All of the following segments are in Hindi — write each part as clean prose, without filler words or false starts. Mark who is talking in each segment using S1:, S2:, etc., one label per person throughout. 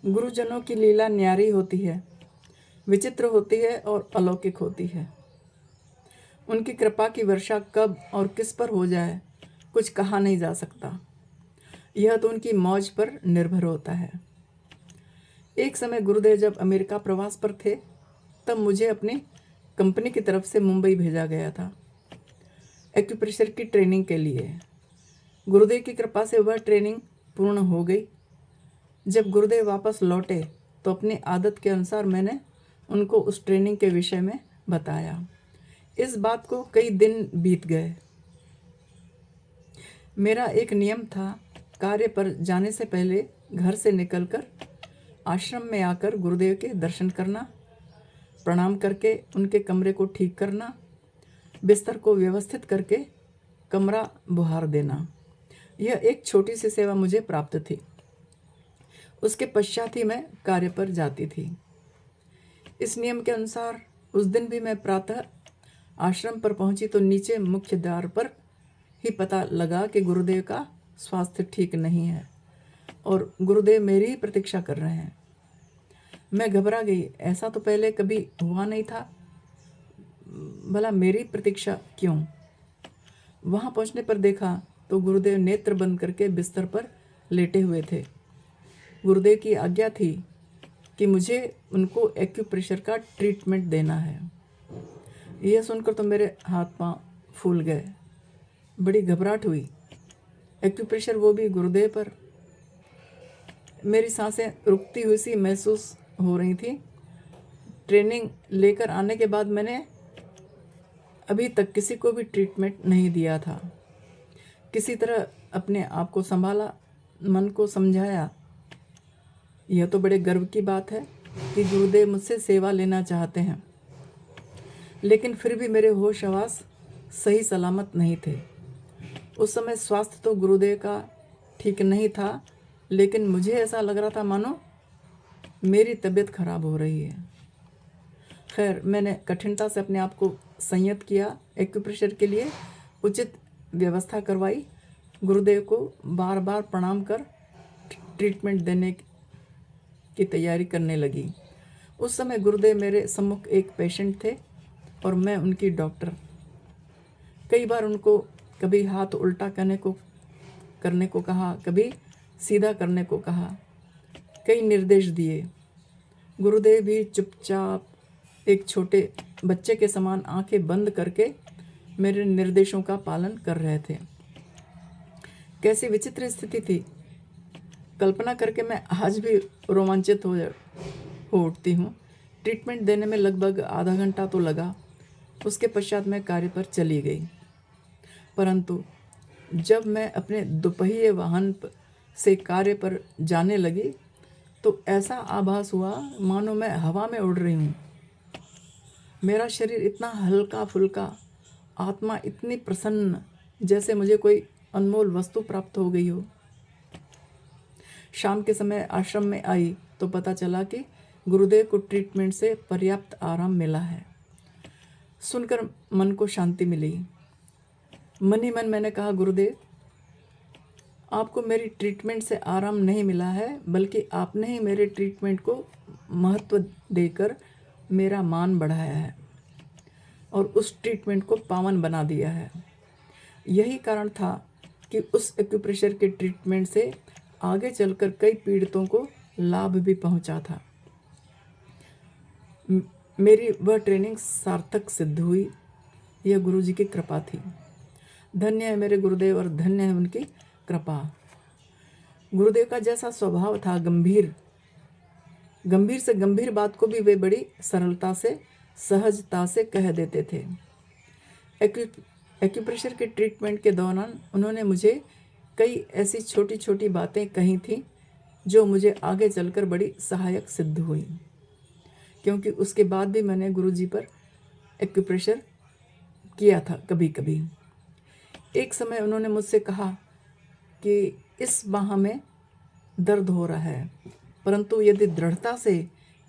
S1: गुरुजनों की लीला न्यारी होती है, विचित्र होती है और अलौकिक होती है। उनकी कृपा की वर्षा कब और किस पर हो जाए कुछ कहा नहीं जा सकता। यह तो उनकी मौज पर निर्भर होता है। एक समय गुरुदेव जब अमेरिका प्रवास पर थे, तब मुझे अपनी कंपनी की तरफ से मुंबई भेजा गया था एक्यूप्रेशर की ट्रेनिंग के लिए। गुरुदेव की कृपा से वह ट्रेनिंग पूर्ण हो गई। जब गुरुदेव वापस लौटे तो अपनी आदत के अनुसार मैंने उनको उस ट्रेनिंग के विषय में बताया। इस बात को कई दिन बीत गए। मेरा एक नियम था, कार्य पर जाने से पहले घर से निकलकर आश्रम में आकर गुरुदेव के दर्शन करना, प्रणाम करके उनके कमरे को ठीक करना, बिस्तर को व्यवस्थित करके कमरा बुहार देना। यह एक छोटी सी सेवा मुझे प्राप्त थी। उसके पश्चात ही मैं कार्य पर जाती थी। इस नियम के अनुसार उस दिन भी मैं प्रातः आश्रम पर पहुंची तो नीचे मुख्य द्वार पर ही पता लगा कि गुरुदेव का स्वास्थ्य ठीक नहीं है और गुरुदेव मेरी ही प्रतीक्षा कर रहे हैं। मैं घबरा गई। ऐसा तो पहले कभी हुआ नहीं था। भला मेरी प्रतीक्षा क्यों? वहां पहुंचने पर देखा तो गुरुदेव नेत्र बंद करके बिस्तर पर लेटे हुए थे। गुरुदेव की आज्ञा थी कि मुझे उनको एक्यूप्रेशर का ट्रीटमेंट देना है। यह सुनकर तो मेरे हाथ पांव फूल गए। बड़ी घबराहट हुई। एक्यूप्रेशर वो भी गुरुदेव पर। मेरी सांसें रुकती हुई सी महसूस हो रही थी। ट्रेनिंग लेकर आने के बाद मैंने अभी तक किसी को भी ट्रीटमेंट नहीं दिया था। किसी तरह अपने आप को संभाला, मन को समझाया। यह तो बड़े गर्व की बात है कि गुरुदेव मुझसे सेवा लेना चाहते हैं, लेकिन फिर भी मेरे होश हवास सही सलामत नहीं थे। उस समय स्वास्थ्य तो गुरुदेव का ठीक नहीं था, लेकिन मुझे ऐसा लग रहा था मानो मेरी तबीयत खराब हो रही है। खैर, मैंने कठिनता से अपने आप को संयत किया। एक्यूप्रेशर के लिए उचित व्यवस्था करवाई। गुरुदेव को बार बार प्रणाम कर ट्रीटमेंट देने की तैयारी करने लगी। उस समय गुरुदेव मेरे सम्मुख एक पेशेंट थे और मैं उनकी डॉक्टर। कई बार उनको कभी हाथ उल्टा करने को कहा, कभी सीधा करने को कहा, कई निर्देश दिए। गुरुदेव भी चुपचाप एक छोटे बच्चे के समान आंखें बंद करके मेरे निर्देशों का पालन कर रहे थे। कैसी विचित्र स्थिति थी। कल्पना करके मैं आज भी रोमांचित हो उठती हूँ। ट्रीटमेंट देने में लगभग आधा घंटा तो लगा। उसके पश्चात मैं कार्य पर चली गई। परंतु जब मैं अपने दोपहिए वाहन से कार्य पर जाने लगी तो ऐसा आभास हुआ मानो मैं हवा में उड़ रही हूँ। मेरा शरीर इतना हल्का फुल्का, आत्मा इतनी प्रसन्न, जैसे मुझे कोई अनमोल वस्तु प्राप्त हो गई हो। शाम के समय आश्रम में आई तो पता चला कि गुरुदेव को ट्रीटमेंट से पर्याप्त आराम मिला है। सुनकर मन को शांति मिली। मन ही मन मैंने कहा, गुरुदेव, आपको मेरी ट्रीटमेंट से आराम नहीं मिला है, बल्कि आपने ही मेरे ट्रीटमेंट को महत्व देकर मेरा मान बढ़ाया है और उस ट्रीटमेंट को पावन बना दिया है। यही कारण था कि उस एक्यूप्रेशर के ट्रीटमेंट से आगे चलकर कई पीड़ितों को लाभ भी पहुंचा था। मेरी वह ट्रेनिंग सार्थक सिद्ध हुई। यह गुरु जी की कृपा थी। धन्य है मेरे गुरुदेव और धन्य है उनकी कृपा। गुरुदेव का जैसा स्वभाव था, गंभीर से गंभीर बात को भी वे बड़ी सरलता से, सहजता से कह देते थे। एक्यूप्रेशर के ट्रीटमेंट के दौरान उन्होंने मुझे कई ऐसी छोटी छोटी बातें कही थी जो मुझे आगे चलकर बड़ी सहायक सिद्ध हुई, क्योंकि उसके बाद भी मैंने गुरु जी पर एक्यूप्रेशर किया था कभी कभी। एक समय उन्होंने मुझसे कहा कि इस बाह में दर्द हो रहा है, परंतु यदि दृढ़ता से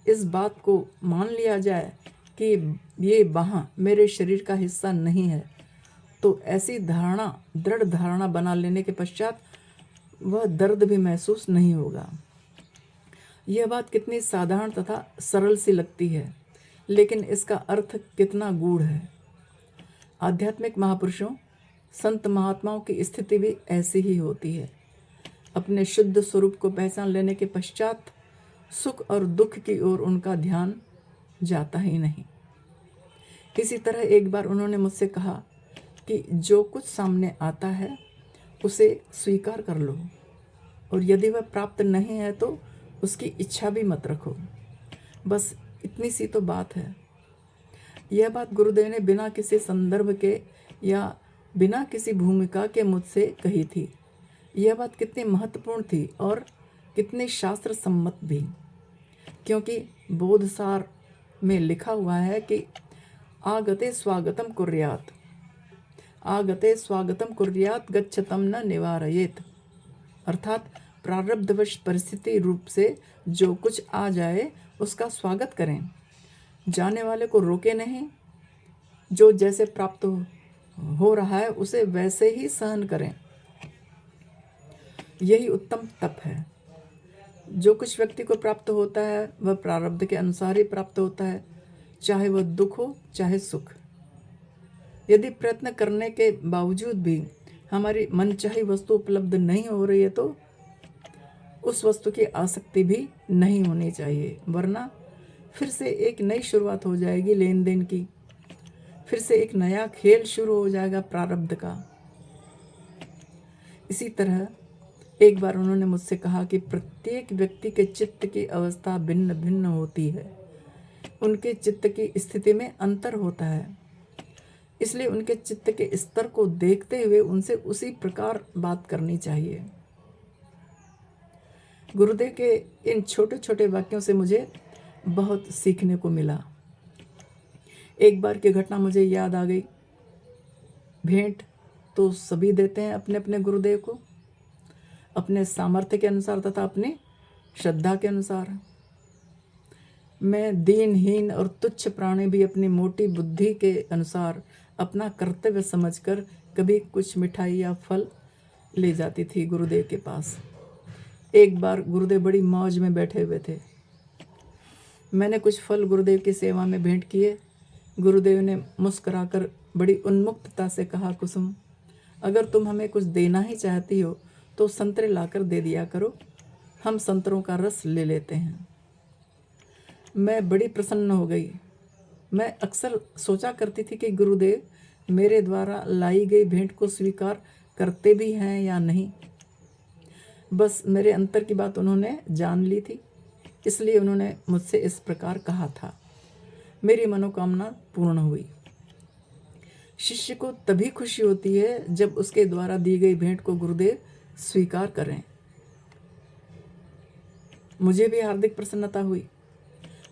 S1: इस बात को मान लिया जाए कि ये बाह मेरे शरीर का हिस्सा नहीं है, तो ऐसी दृढ़ धारणा बना लेने के पश्चात वह दर्द भी महसूस नहीं होगा। यह बात कितनी साधारण तथा सरल सी लगती है, लेकिन इसका अर्थ कितना गूढ़ है। आध्यात्मिक महापुरुषों, संत महात्माओं की स्थिति भी ऐसी ही होती है। अपने शुद्ध स्वरूप को पहचान लेने के पश्चात सुख और दुख की ओर उनका ध्यान जाता ही नहीं। इसी तरह एक बार उन्होंने मुझसे कहा कि जो कुछ सामने आता है उसे स्वीकार कर लो, और यदि वह प्राप्त नहीं है तो उसकी इच्छा भी मत रखो। बस इतनी सी तो बात है। यह बात गुरुदेव ने बिना किसी संदर्भ के या बिना किसी भूमिका के मुझसे कही थी। यह बात कितनी महत्वपूर्ण थी और कितनी शास्त्र सम्मत भी, क्योंकि बोधसार में लिखा हुआ है कि आगते स्वागतम कुर्यात, आगते स्वागतम कुर्यात गच्छतम न निवारयेत। अर्थात प्रारब्धवश परिस्थिति रूप से जो कुछ आ जाए उसका स्वागत करें, जाने वाले को रोके नहीं। जो जैसे प्राप्त हो रहा है उसे वैसे ही सहन करें। यही उत्तम तप है। जो कुछ व्यक्ति को प्राप्त होता है वह प्रारब्ध के अनुसार ही प्राप्त होता है, चाहे वह दुख हो चाहे सुख। यदि प्रयत्न करने के बावजूद भी हमारी मनचाही वस्तु उपलब्ध नहीं हो रही है तो उस वस्तु की आसक्ति भी नहीं होनी चाहिए, वरना फिर से एक नई शुरुआत हो जाएगी लेन देन की। फिर से एक नया खेल शुरू हो जाएगा प्रारब्ध का। इसी तरह एक बार उन्होंने मुझसे कहा कि प्रत्येक व्यक्ति के चित्त की अवस्था भिन्न भिन्न होती है। उनके चित्त की स्थिति में अंतर होता है, इसलिए उनके चित्त के स्तर को देखते हुए उनसे उसी प्रकार बात करनी चाहिए। गुरुदेव के इन छोटे छोटे वाक्यों से मुझे बहुत सीखने को मिला। एक बार की घटना मुझे याद आ गई। भेंट तो सभी देते हैं अपने अपने गुरुदेव को, अपने सामर्थ्य के अनुसार तथा अपनी श्रद्धा के अनुसार। मैं दीनहीन और तुच्छ प्राणी भी अपनी मोटी बुद्धि के अनुसार अपना कर्तव्य समझकर कभी कुछ मिठाई या फल ले जाती थी गुरुदेव के पास। एक बार गुरुदेव बड़ी मौज में बैठे हुए थे। मैंने कुछ फल गुरुदेव की सेवा में भेंट किए। गुरुदेव ने मुस्कुराकर बड़ी उन्मुक्तता से कहा, कुसुम, अगर तुम हमें कुछ देना ही चाहती हो तो संतरे लाकर दे दिया करो, हम संतरों का रस ले लेते हैं। मैं बड़ी प्रसन्न हो गई। मैं अक्सर सोचा करती थी कि गुरुदेव मेरे द्वारा लाई गई भेंट को स्वीकार करते भी हैं या नहीं। बस मेरे अंतर की बात उन्होंने जान ली थी, इसलिए उन्होंने मुझसे इस प्रकार कहा था। मेरी मनोकामना पूर्ण हुई। शिष्य को तभी खुशी होती है जब उसके द्वारा दी गई भेंट को गुरुदेव स्वीकार करें। मुझे भी हार्दिक प्रसन्नता हुई।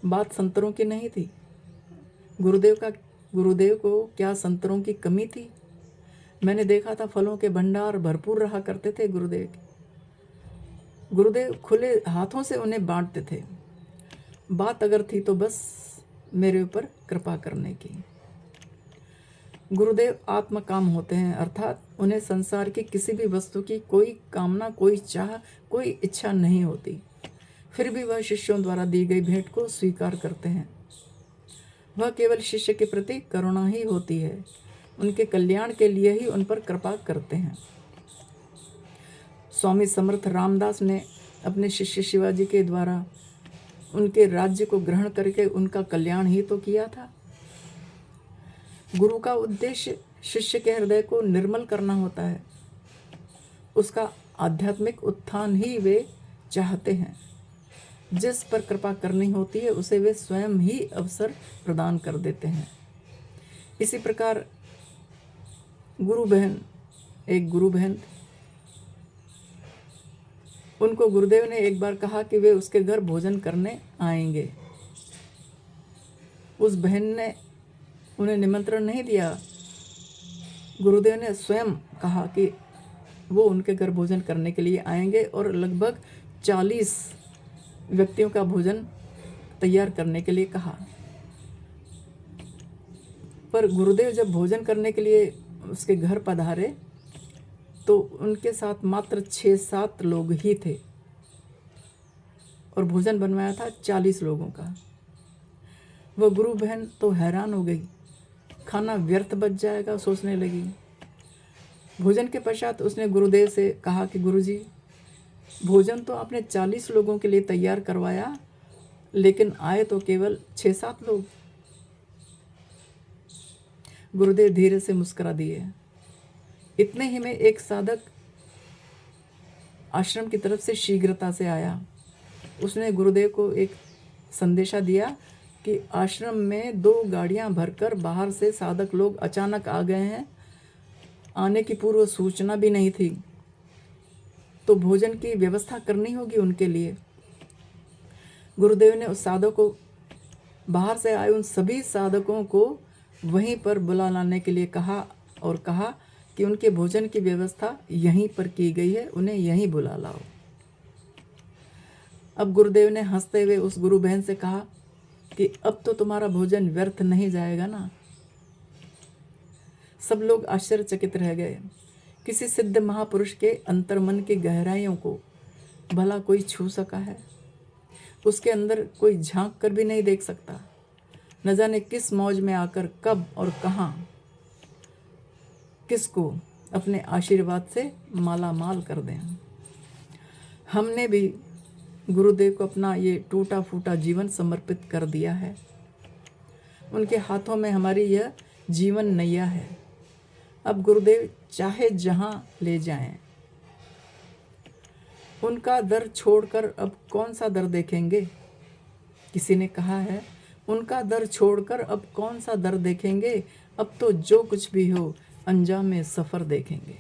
S1: बात संतरों की नहीं थी। गुरुदेव को क्या संतरों की कमी थी? मैंने देखा था फलों के भंडार भरपूर रहा करते थे गुरुदेव के। गुरुदेव खुले हाथों से उन्हें बांटते थे। बात अगर थी तो बस मेरे ऊपर कृपा करने की। गुरुदेव आत्मकाम होते हैं, अर्थात उन्हें संसार की किसी भी वस्तु की कोई कामना, कोई चाह, कोई इच्छा नहीं होती। फिर भी वह शिष्यों द्वारा दी गई भेंट को स्वीकार करते हैं। वह केवल शिष्य के प्रति करुणा ही होती है, उनके कल्याण के लिए ही उन पर कृपा करते हैं। स्वामी समर्थ रामदास ने अपने शिष्य शिवाजी के द्वारा उनके राज्य को ग्रहण करके उनका कल्याण ही तो किया था। गुरु का उद्देश्य शिष्य के हृदय को निर्मल करना होता है। उसका आध्यात्मिक उत्थान ही वे चाहते हैं। जिस पर कृपा करनी होती है उसे वे स्वयं ही अवसर प्रदान कर देते हैं। इसी प्रकार एक गुरु बहन, उनको गुरुदेव ने एक बार कहा कि वे उसके घर भोजन करने आएंगे। उस बहन ने उन्हें निमंत्रण नहीं दिया। गुरुदेव ने स्वयं कहा कि वो उनके घर भोजन करने के लिए आएंगे और लगभग 40 व्यक्तियों का भोजन तैयार करने के लिए कहा। पर गुरुदेव जब भोजन करने के लिए उसके घर पधारे तो उनके साथ मात्र 6-7 लोग ही थे। और भोजन बनवाया था 40 लोगों का। वह गुरु बहन तो हैरान हो गई, खाना व्यर्थ बच जाएगा सोचने लगी। भोजन के पश्चात उसने गुरुदेव से कहा कि गुरुजी, भोजन तो आपने 40 लोगों के लिए तैयार करवाया, लेकिन आए तो केवल 6-7 लोग। गुरुदेव धीरे से मुस्कुरा दिए। इतने ही में एक साधक आश्रम की तरफ से शीघ्रता से आया। उसने गुरुदेव को एक संदेशा दिया कि आश्रम में 2 गाड़ियां भरकर बाहर से साधक लोग अचानक आ गए हैं, आने की पूर्व सूचना भी नहीं थी, तो भोजन की व्यवस्था करनी होगी उनके लिए। गुरुदेव ने उस साधक को, बाहर से आए उन सभी साधकों को वहीं पर बुला लाने के लिए कहा और कहा कि उनके भोजन की व्यवस्था यहीं पर की गई है, उन्हें यहीं बुला लाओ। अब गुरुदेव ने हंसते हुए उस गुरु बहन से कहा कि अब तो तुम्हारा भोजन व्यर्थ नहीं जाएगा ना। सब लोग आश्चर्यचकित रह गए। किसी सिद्ध महापुरुष के अंतर्मन की गहराइयों को भला कोई छू सका है? उसके अंदर कोई झांक कर भी नहीं देख सकता। न जाने किस मौज में आकर कब और कहाँ किसको अपने आशीर्वाद से माला माल कर दें। हमने भी गुरुदेव को अपना ये टूटा फूटा जीवन समर्पित कर दिया है। उनके हाथों में हमारी यह जीवन नैया है। अब गुरुदेव चाहे जहाँ ले जाएं, उनका दर छोड़कर अब कौन सा दर देखेंगे? किसी ने कहा है, उनका दर छोड़कर अब कौन सा दर देखेंगे, अब तो जो कुछ भी हो अंजाम में सफ़र देखेंगे।